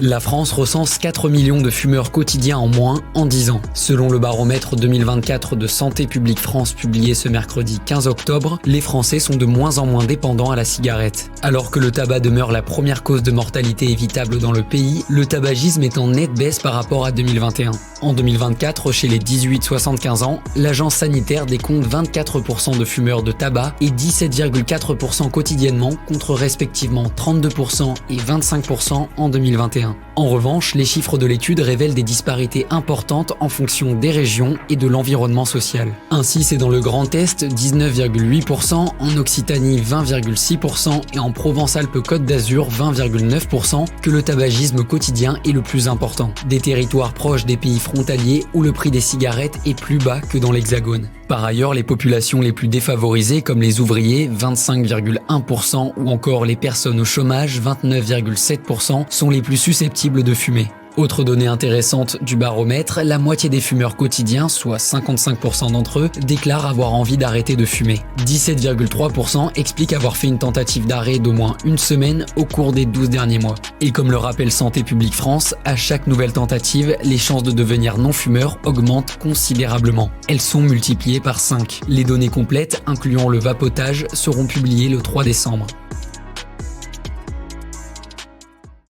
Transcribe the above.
La France recense 4 millions de fumeurs quotidiens en moins en 10 ans. Selon le baromètre 2024 de Santé publique France publié ce mercredi 15 octobre, les Français sont de moins en moins dépendants à la cigarette. Alors que le tabac demeure la première cause de mortalité évitable dans le pays, le tabagisme est en nette baisse par rapport à 2021. En 2024, chez les 18-75 ans, l'agence sanitaire décompte 24% de fumeurs de tabac et 17,4% quotidiennement contre respectivement 32% et 25% en 2021. En revanche, les chiffres de l'étude révèlent des disparités importantes en fonction des régions et de l'environnement social. Ainsi, c'est dans le Grand Est 19,8%, en Occitanie 20,6% et en Provence-Alpes-Côte d'Azur 20,9% que le tabagisme quotidien est le plus important. Des territoires proches des pays frontaliers où le prix des cigarettes est plus bas que dans l'Hexagone. Par ailleurs, les populations les plus défavorisées comme les ouvriers, 25,1%, ou encore les personnes au chômage, 29,7%, sont les plus susceptibles de fumer. Autre donnée intéressante du baromètre, la moitié des fumeurs quotidiens, soit 55% d'entre eux, déclarent avoir envie d'arrêter de fumer. 17,3% expliquent avoir fait une tentative d'arrêt d'au moins une semaine au cours des 12 derniers mois. Et comme le rappelle Santé publique France, à chaque nouvelle tentative, les chances de devenir non-fumeur augmentent considérablement. Elles sont multipliées par 5. Les données complètes, incluant le vapotage, seront publiées le 3 décembre.